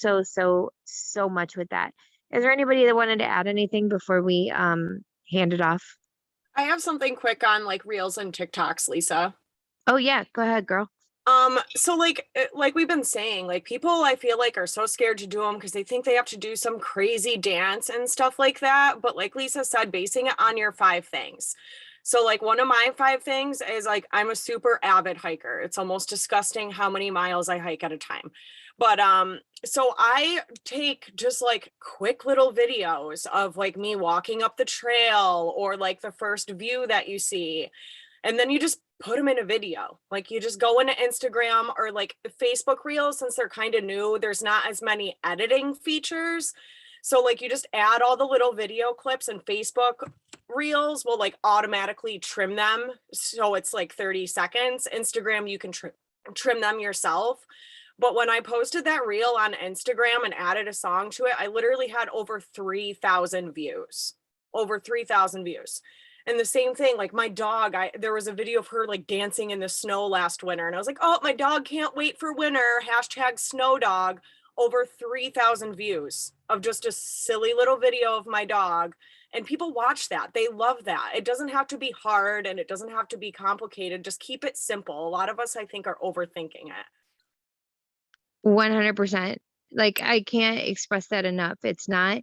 A: much with that. Is there anybody that wanted to add anything before we hand it off?
E: I have something quick on like Reels and TikToks, Lisa.
A: Oh yeah, go ahead, girl.
E: So like we've been saying, like people I feel like are so scared to do them because they think they have to do some crazy dance and stuff like that. But like Lisa said, basing it on your 5 things. So like one of my 5 things is like I'm a super avid hiker. It's almost disgusting how many miles I hike at a time. But so I take just like quick little videos of like me walking up the trail or like the first view that you see. And then you just put them in a video. Like you just go into Instagram or like Facebook Reels, since they're kind of new, there's not as many editing features. So like you just add all the little video clips, and Facebook Reels will like automatically trim them. So it's like 30 seconds. Instagram, you can trim them yourself. But when I posted that reel on Instagram and added a song to it, I literally had over 3,000 views. Over 3,000 views. And the same thing, like my dog, there was a video of her like dancing in the snow last winter. And I was like, oh, my dog can't wait for winter. #SnowDog. Over 3,000 views of just a silly little video of my dog. And people watch that. They love that. It doesn't have to be hard and it doesn't have to be complicated. Just keep it simple. A lot of us, I think, are overthinking it.
A: 100%. Like I can't express that enough. It's not,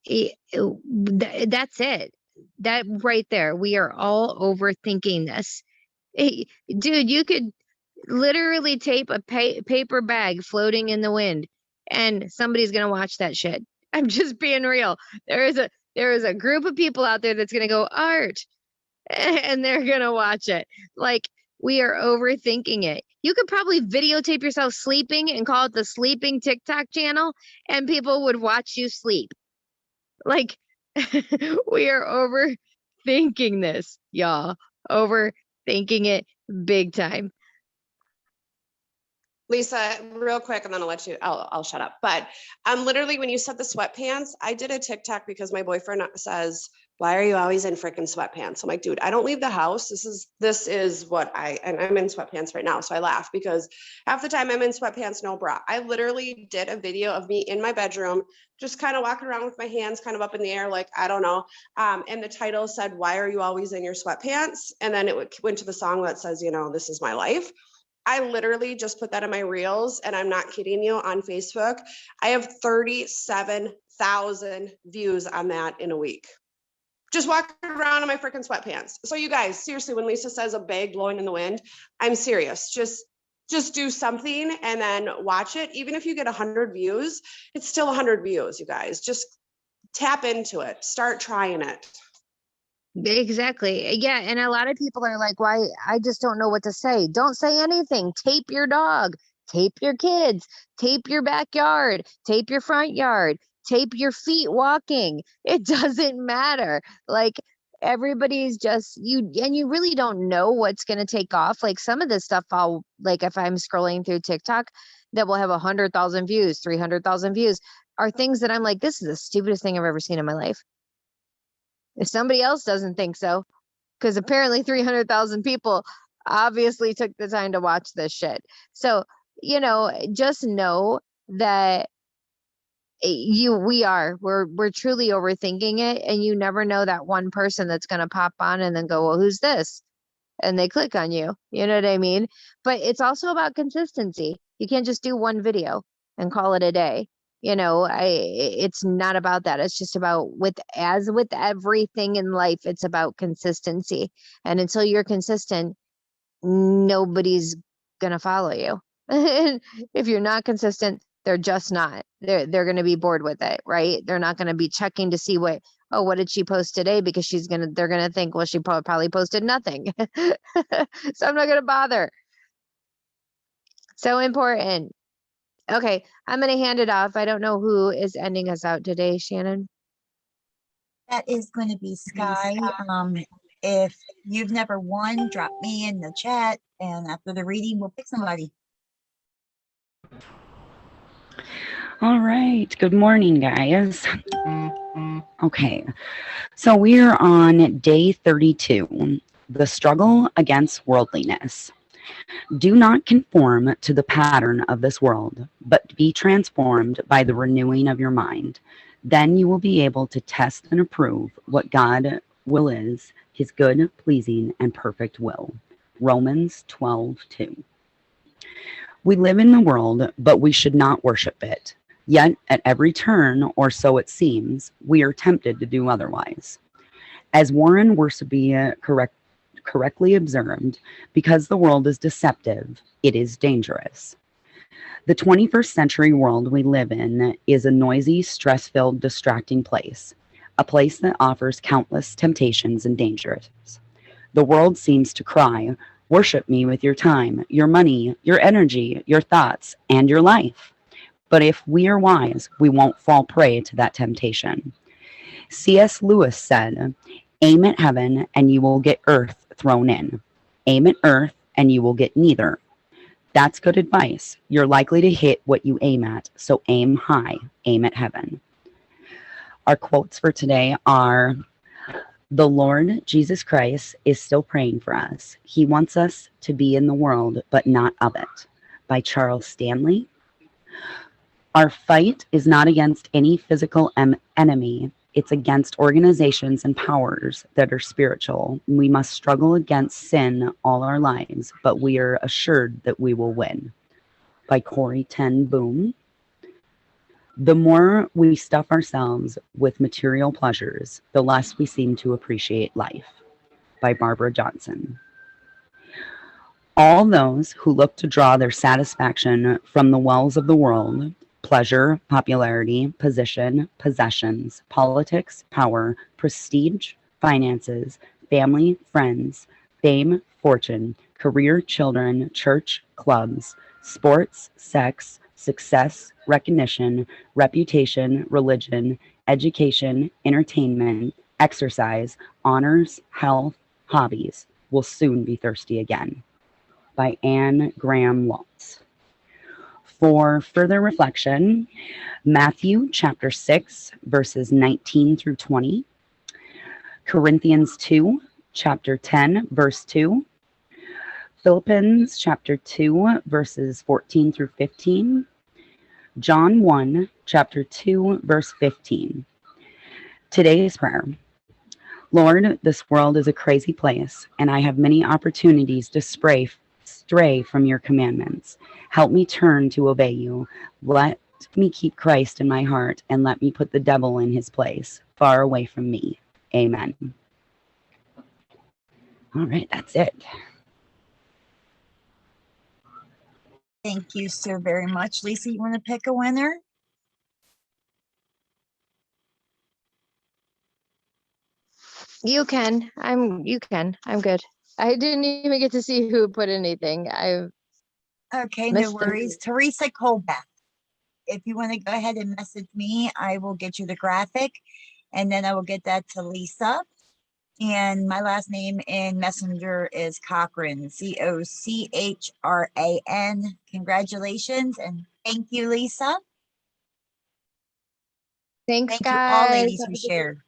A: that's it. That right there, we are all overthinking this. Hey, dude, you could literally tape a paper bag floating in the wind and somebody's gonna watch that shit. I'm just being real. There is a group of people out there that's gonna go art and they're gonna watch it. Like we are overthinking it. You could probably videotape yourself sleeping and call it the sleeping TikTok channel and people would watch you sleep. Like we are overthinking this, y'all. Overthinking it big time.
D: Lisa, real quick, and then I'll shut up. But literally when you said the sweatpants, I did a TikTok because my boyfriend says, why are you always in freaking sweatpants? I'm like, dude, I don't leave the house. This is what and I'm in sweatpants right now. So I laugh because half the time I'm in sweatpants, no bra. I literally did a video of me in my bedroom, just kind of walking around with my hands kind of up in the air, like, I don't know. And the title said, why are you always in your sweatpants? And then it went to the song that says, this is my life. I literally just put that in my reels, and I'm not kidding you, on Facebook. I have 37,000 views on that in a week. Just walking around in my freaking sweatpants. So you guys, seriously, when Lisa says a bag blowing in the wind, I'm serious. Just do something and then watch it. Even if you get 100 views, it's still 100 views, you guys. Just tap into it. Start trying it.
A: Exactly. Yeah. And a lot of people are like, why? I just don't know what to say. Don't say anything. Tape your dog, tape your kids, tape your backyard, tape your front yard, tape your feet walking. It doesn't matter. Like, everybody's just and you really don't know what's going to take off. Like, some of this stuff, like, if I'm scrolling through TikTok that will have 100,000 views, 300,000 views, are things that I'm like, this is the stupidest thing I've ever seen in my life. If somebody else doesn't think so, because apparently 300,000 people obviously took the time to watch this shit. So, just know that we're truly overthinking it, and you never know that one person that's going to pop on and then go, well, who's this? And they click on you. You know what I mean? But it's also about consistency. You can't just do one video and call it a day. It's not about that. It's just about, as with everything in life, it's about consistency. And until you're consistent, nobody's gonna follow you. If you're not consistent, they're just not. They're going to be bored with it, right? They're not going to be checking to see what did she post today? Because they're gonna think, well, she probably posted nothing. So I'm not gonna bother. So important. Okay, I'm going to hand it off. I don't know who is ending us out today, Shannon.
C: That is going to be Skye. If you've never won, drop me in the chat, and after the reading, we'll pick somebody.
F: All right. Good morning, guys. Okay. So we're on day 32, the struggle against worldliness. Do not conform to the pattern of this world, but be transformed by the renewing of your mind. Then you will be able to test and approve what God's will is, his good, pleasing, and perfect will. Romans 12:2. We live in the world, but we should not worship it. Yet at every turn, or so it seems, we are tempted to do otherwise. As Warren Worsby correctly observed, because the world is deceptive, it is dangerous. The 21st century world we live in is a noisy, stress-filled, distracting place, a place that offers countless temptations and dangers. The world seems to cry, worship me with your time, your money, your energy, your thoughts, and your life. But if we are wise, we won't fall prey to that temptation. C.S. Lewis said, aim at heaven and you will get earth thrown in. Aim at earth and you will get neither. That's good advice. You're likely to hit what you aim at, so aim high, aim at heaven. Our quotes for today are, the Lord Jesus Christ is still praying for us. He wants us to be in the world, but not of it, by Charles Stanley. Our fight is not against any physical enemy. It's against organizations and powers that are spiritual. We must struggle against sin all our lives, but we are assured that we will win. By Corrie ten Boom. The more we stuff ourselves with material pleasures, the less we seem to appreciate life. By Barbara Johnson. All those who look to draw their satisfaction from the wells of the world, pleasure, popularity, position, possessions, politics, power, prestige, finances, family, friends, fame, fortune, career, children, church, clubs, sports, sex, success, recognition, reputation, religion, education, entertainment, exercise, honors, health, hobbies, will soon be thirsty again. By Anne Graham Lotz. For further reflection, Matthew chapter 6, verses 19 through 20. Corinthians 2, chapter 10, verse 2. Philippians chapter 2, verses 14 through 15. John 1, chapter 2, verse 15. Today's prayer. Lord, this world is a crazy place, and I have many opportunities to stray from your commandments. Help me turn to obey you. Let me keep Christ in my heart, and let me put the devil in his place, far away from me. Amen. All right, that's it.
C: Thank you so very much. Lisa, you want to pick a winner?
A: You can. You can. I'm good. I didn't even get to see who put anything. I
C: Okay, no
A: missed them.
C: worries. Teresa Colback. If you want to go ahead and message me, I will get you the graphic and then I will get that to Lisa. And my last name in Messenger is Cochran, Cochran. Congratulations and thank you, Lisa.
A: Thanks,
C: Thank you all
A: guys.
C: ladies who shared.